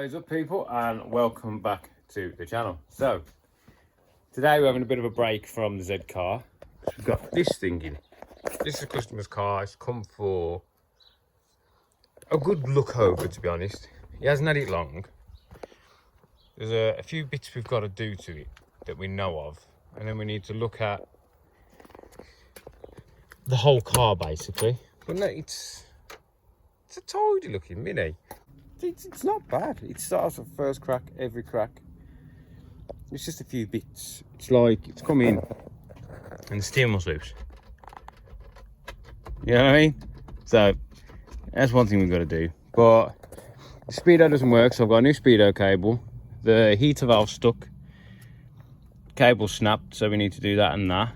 What is up, people, and welcome back to the channel. So today we're having a bit of a break from the Z car. We've got this thing in. This is a customer's car. It's come for a good look over, to be honest. He hasn't had it long. There's a few bits we've got to do to it that we know of, and then we need to look at the whole car basically. But no, it's a tidy looking Mini. It's not bad. It starts at first crack, every crack. It's just a few bits. It's like it's come in and the steering wheel's loose. You know what I mean? So that's one thing we've got to do. But the speedo doesn't work, so I've got a new speedo cable. The heater valve stuck. Cable snapped, so we need to do that and that.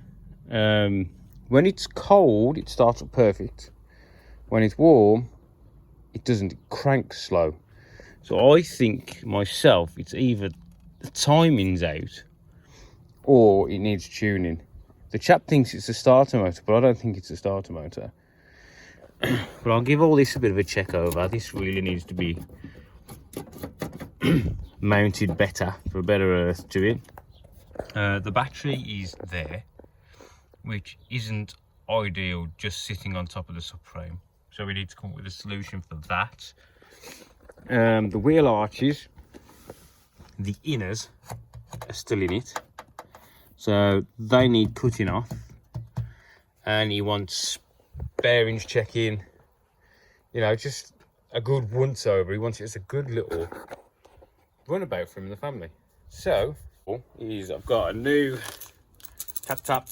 When it's cold, it starts up perfect. When it's warm, it doesn't. It cranks slow. So I think myself, it's either the timing's out or it needs tuning. The chap thinks it's a starter motor, but I don't think it's a starter motor. But I'll give all this a bit of a check over. This really needs to be mounted better for a better earth to it. The battery is there, which isn't ideal just sitting on top of the subframe. So we need to come up with a solution for that. The wheel arches, the inners are still in it, so they need cutting off. And he wants bearings checking, you know, just a good once over. He wants it as a good little runabout for him and the family. So I've got a new tap,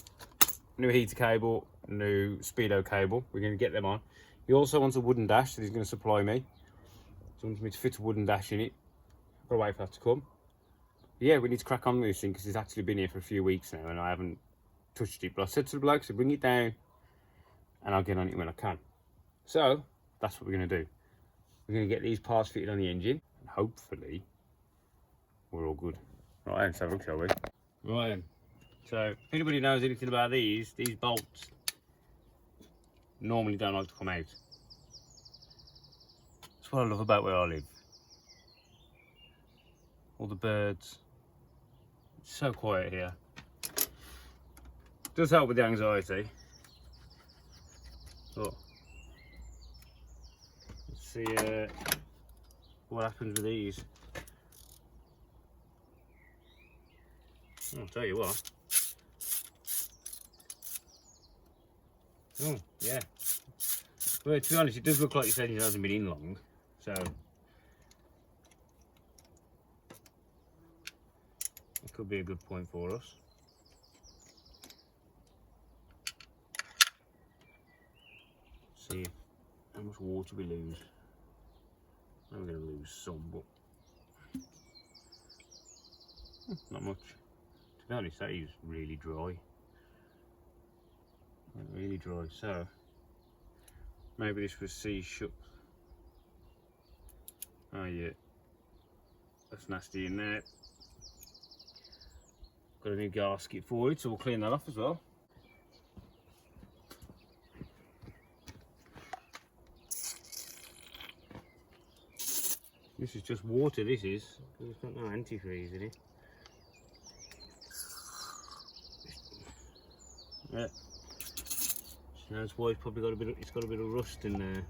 new heater cable, new speedo cable. We're going to get them on. He also wants a wooden dash that he's going to supply me. So he wants me to fit a wooden dash in it. Got to wait for that to come. But yeah, we need to crack on with this thing because it's actually been here for a few weeks now and I haven't touched it. But I said to the bloke, so bring it down and I'll get on it when I can. So that's what we're going to do. We're going to get these parts fitted on the engine and hopefully we're all good. Right, let's have a look, shall we? Right, so if anybody knows anything about these bolts normally don't like to come out. That's what I love about where I live. All the birds. It's so quiet here. Does help with the anxiety. But let's see what happens with these. I'll tell you what. Oh, yeah. Well, to be honest, it does look like this engine hasn't been in long, so it could be a good point for us. Let's see how much water we lose. I'm going to lose some, but not much. To be honest, that is really dry. Really dry, so maybe this was C-shut. Oh yeah, that's nasty in there. Got a new gasket for it, so we'll clean that off as well. This is just water, this is. There's got no antifreeze in it. Yeah. So that's why it's probably got a bit of rust in there.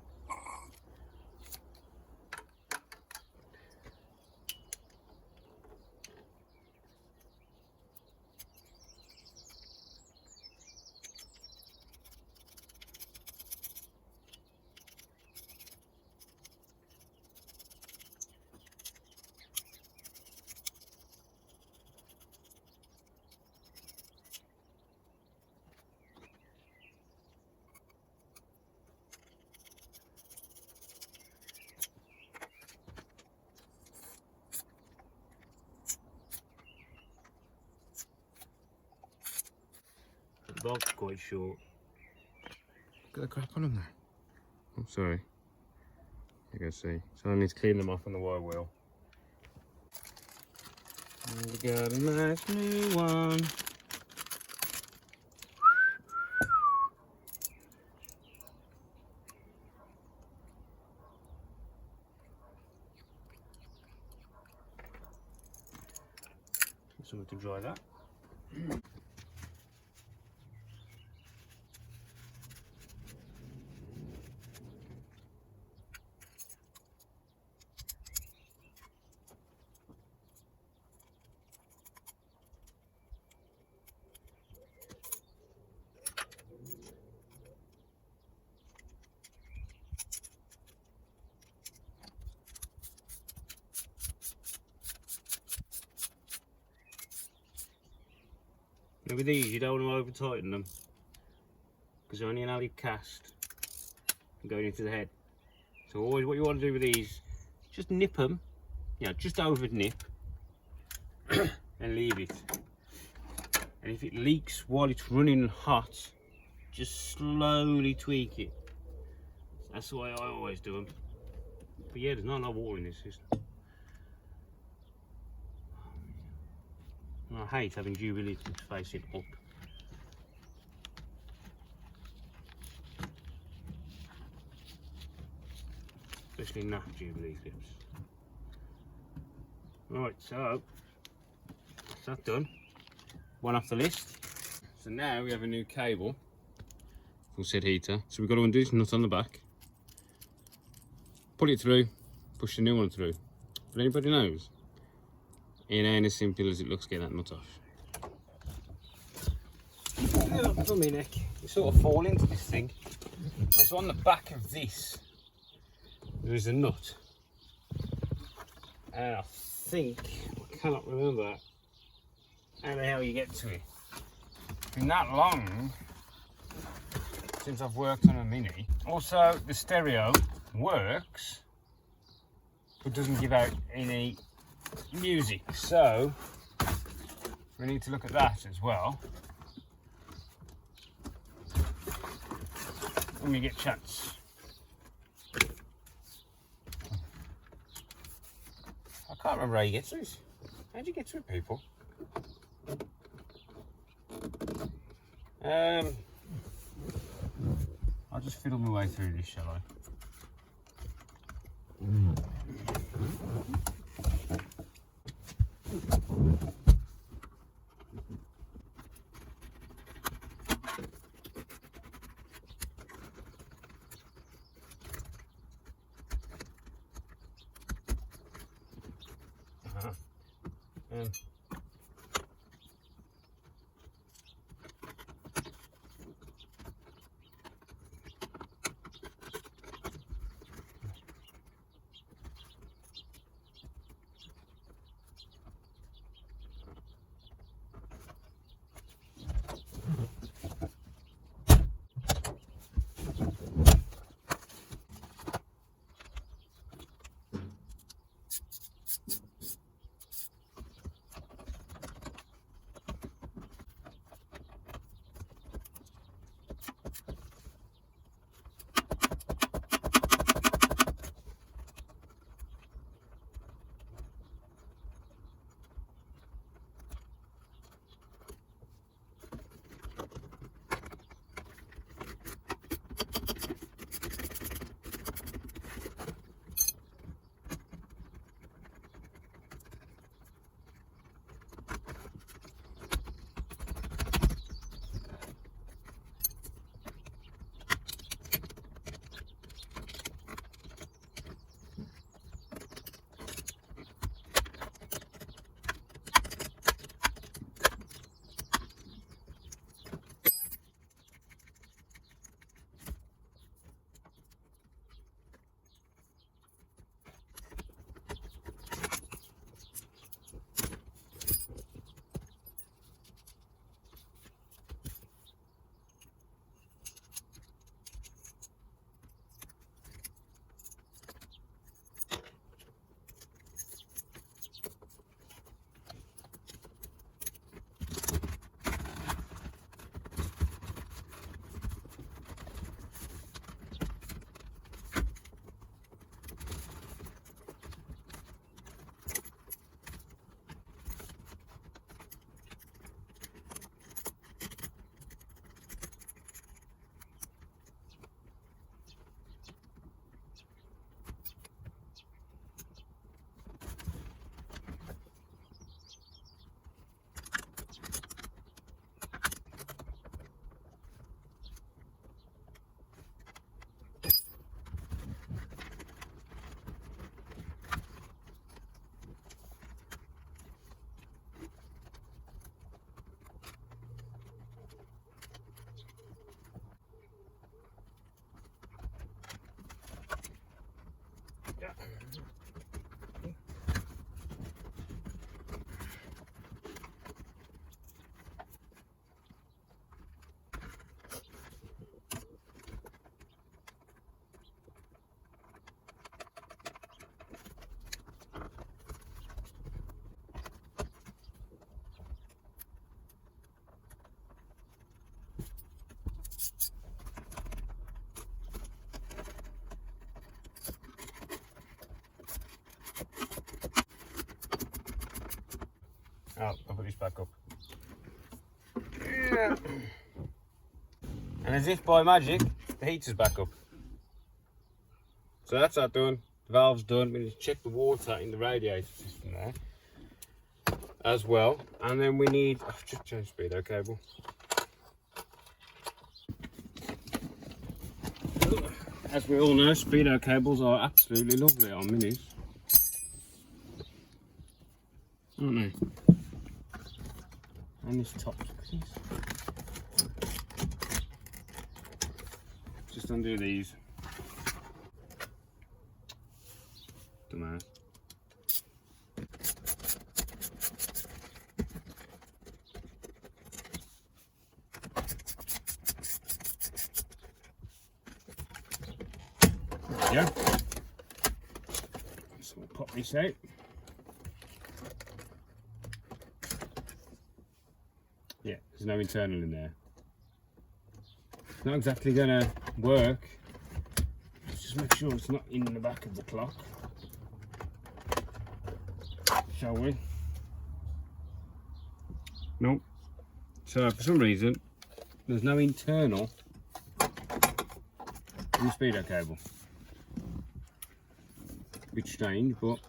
The bolt's quite short. Got the crap on them there. I'm sorry. You can see. So I need to clean them off on the wire wheel. And we got a nice new one. to dry that. Now with these, you don't want to over tighten them because they're only an alley cast and going into the head. So always what you want to do with these, just nip them, just over nip and leave it. And if it leaks while it's running hot, just slowly tweak it. That's the way I always do them. But yeah, there's not enough water in this system. I hate having Jubilee facing up. Especially nap Jubilee clips. Right, so that's that done. One off the list. So now we have a new cable for said heater. So we've got to undo this nut on the back, pull it through, push the new one through. But anybody knows, it ain't as simple as it looks getting that nut off. For me neck, you sort of fall into this thing. So on the back of this, there is a nut. And I cannot remember how the hell you get to it. It's been that long since I've worked on a Mini. Also, the stereo works, but doesn't give out any music. So, we need to look at that as well when we get a chance. I can't remember how you get through this. How do you get through, people? I'll just fiddle my way through this, shall I? Oh, I'll put this back up. Yeah. And as if by magic, the heater's back up. So that's that done. The valve's done. We need to check the water in the radiator system there as well. And then we need, just change speedo cable. As we all know, speedo cables are absolutely lovely on minis, aren't they? And this top piece. Just undo these. Dumbass. There we go. So we'll pop this out. Yeah, there's no internal in there. It's not exactly going to work. Let's just make sure it's not in the back of the clock. Shall we? Nope. So for some reason, there's no internal in the speedo cable. A bit strange, but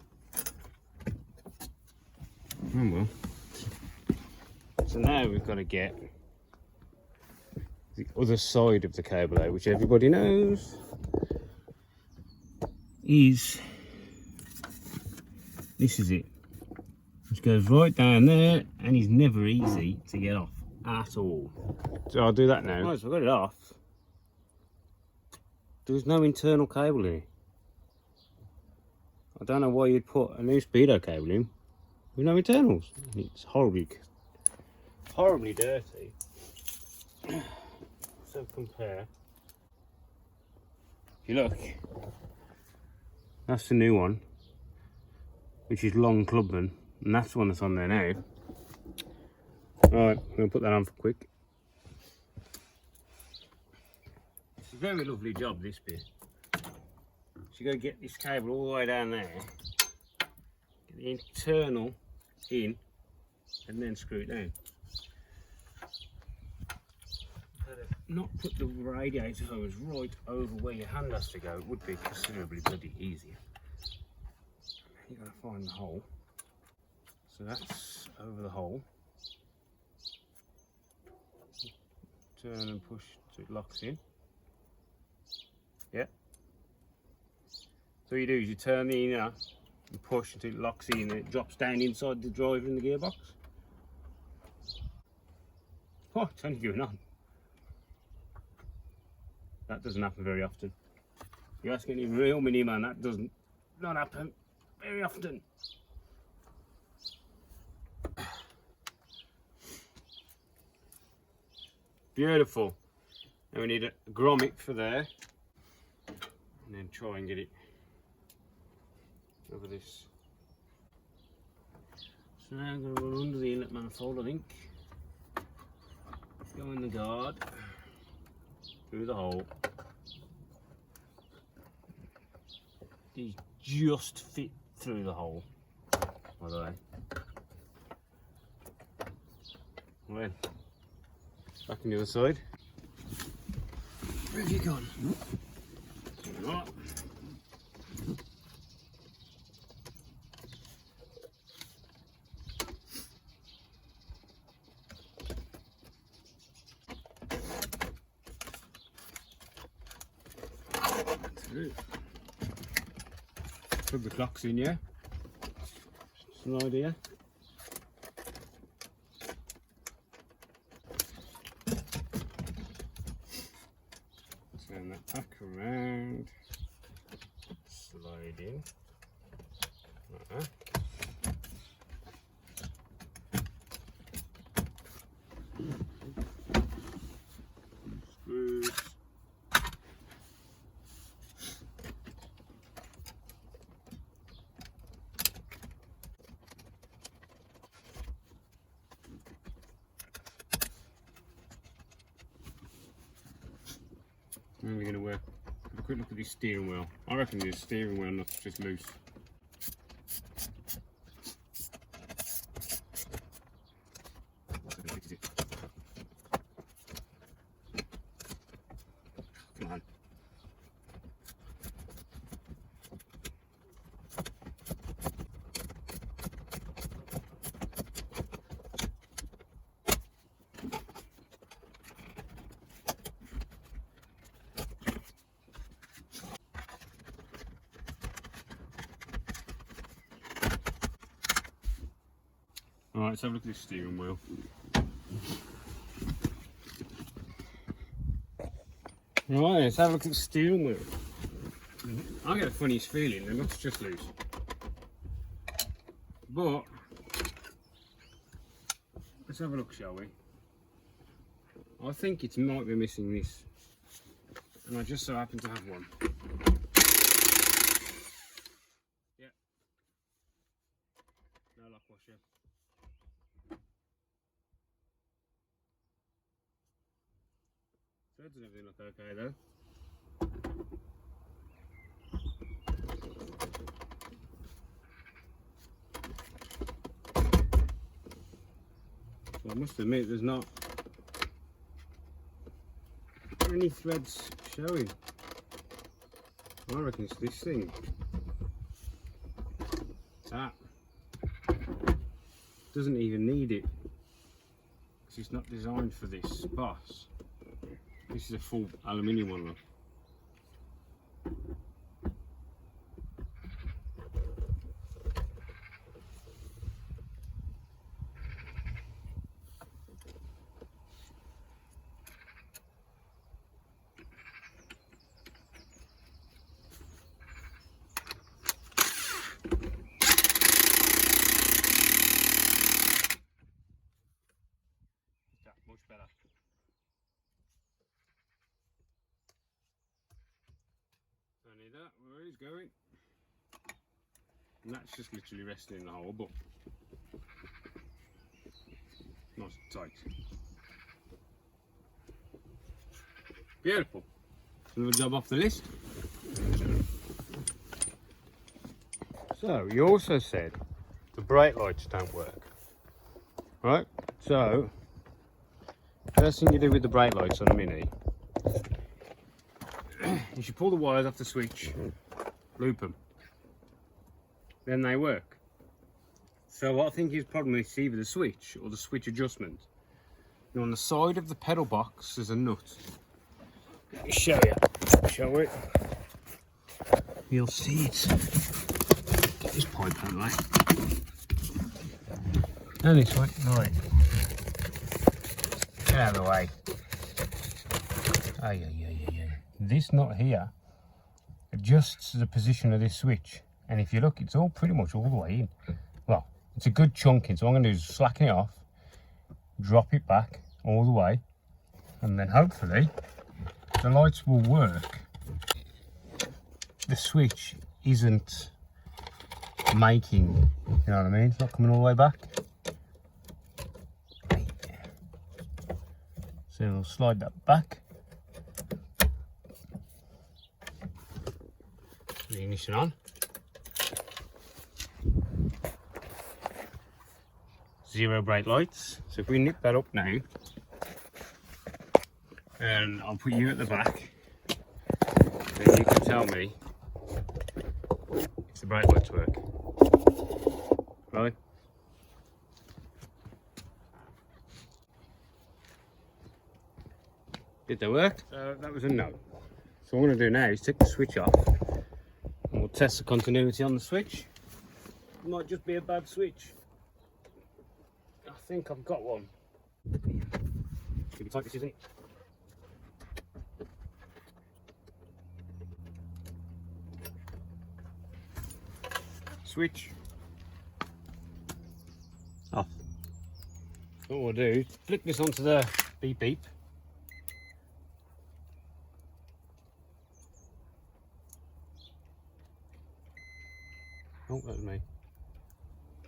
oh well. So now we've got to get the other side of the cable out, which everybody knows is, this is it, which goes right down there and is never easy to get off at all. So I'll do that now. Right, so I've got it off. There's no internal cable in it. I don't know why you'd put a new speedo cable in with no internals. It's horribly dirty. So compare. If you look, that's the new one, which is long Clubman, and that's the one that's on there now. Right, I'm going to put that on for quick. It's a very lovely job, this bit. So you got to get this cable all the way down there, get the internal in, and then screw it down. Not put the radiator hose right over where your hand has to go. It would be considerably bloody easier. You've got to find the hole. So that's over the hole. Turn and push so it locks in. Yeah. So what you do is you turn the inner and push until it locks in and it drops down inside the driver in the gearbox. Oh, it's only going on. That doesn't happen very often. You ask any real mini man, that doesn't not happen very often. Beautiful. Now we need a grommet for there, and then try and get it over this. So now I'm going to run under the inlet manifold, I think. Go in the guard. Through the hole. These just fit through the hole, by the way. Well, back on the other side. Where have you gone? Right. Plug the clocks in, yeah? Just an idea. Turn that back around, slide in. Screws. And we're going to have a quick look at this steering wheel. I reckon this steering wheel nut's just loose. Right, let's have a look at this steering wheel. Right, let's have a look at the steering wheel. I get the funniest feeling the nuts just loose. But let's have a look, shall we? I think it might be missing this, and I just so happen to have one. Yeah. No lock washer. Threads and everything look okay though. So I must admit there's not any threads showing. I reckon it's this thing. That doesn't even need it because it's not designed for this boss. This is a full aluminium one, look. Much better. Don't need that, where he's going. And that's just literally resting in the hole, but nice and tight. Beautiful. Another job off the list. So, you also said the brake lights don't work. Right? So, first thing you do with the brake lights on a Mini, you should pull the wires off the switch, loop them, then they work. So what I think is problem is either the switch or the switch adjustment. Now on the side of the pedal box there's a nut. Let me show you, shall we? You'll see it. Get this pipe out of the way. And this way, right. Get out of the way. This nut here adjusts the position of this switch, and if you look, it's all pretty much all the way in. Well, it's a good chunk in, so what I'm going to do is slacken it off, drop it back all the way, and then hopefully the lights will work. The switch isn't making, you know what I mean? It's not coming all the way back. So we'll slide that back. The ignition on. Zero brake lights. So if we nip that up now, and I'll put you at the back, then you can tell me if the brake lights work. Right? Did they work? So that was a no. So what I'm going to do now is take the switch off, and we'll test the continuity on the switch. It might just be a bad switch. I think I've got one. Should be tight, this isn't it? Switch off. What we'll do is flick this onto the beep beep. Oh, that was me.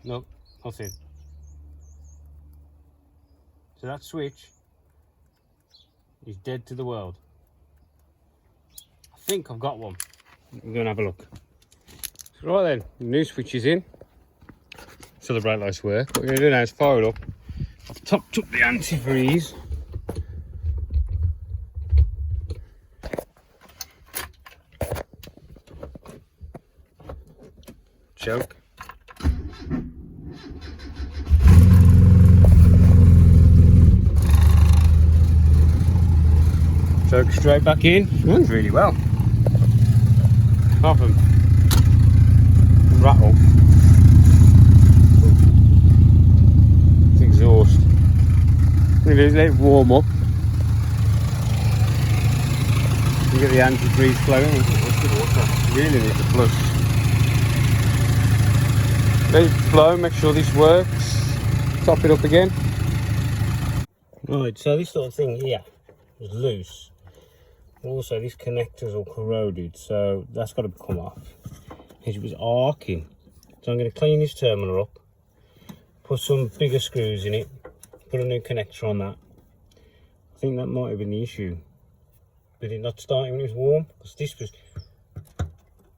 No, nothing. So that switch is dead to the world. I think I've got one. We're going to have a look. So right then, the new switch is in. So the brake lights work. What we're going to do now is fire it up. I've topped up the antifreeze. Choke. Choke straight back in. Runs really well. Apart from rattle. Let it warm up. You get the antifreeze flowing. Really need to flush. Let it flow, make sure this works. Top it up again. Right, so this little thing here is loose. Also, this connector's all corroded, so that's got to come off. It was arcing. So I'm going to clean this terminal up, put some bigger screws in it, put a new connector on that. I think that might have been the issue. Did it not start when it was warm? Because this was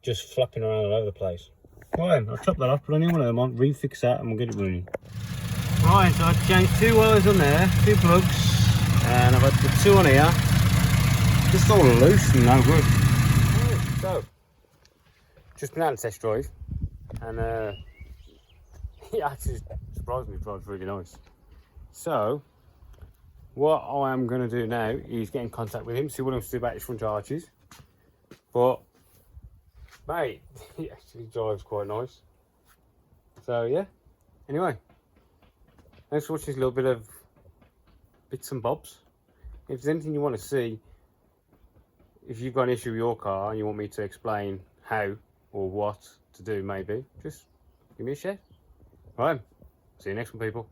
just flapping around all over the place. Right, I'll chop that off, put a new one of them on, refix that, and we'll get it running. Right, so I've changed 2 wires on there, 2 plugs, and I've had the 2 on here. Just all loose and no good. Right, so, just been out on a test drive, and it actually surprised me, it drives really nice. So, what I am going to do now is get in contact with him, see what he wants to do about his front arches. But, mate, he actually drives quite nice. So, yeah. Anyway, thanks for watching this little bit of bits and bobs. If there's anything you want to see, if you've got an issue with your car and you want me to explain how or what to do, maybe, just give me a shout. Right, see you next one, people.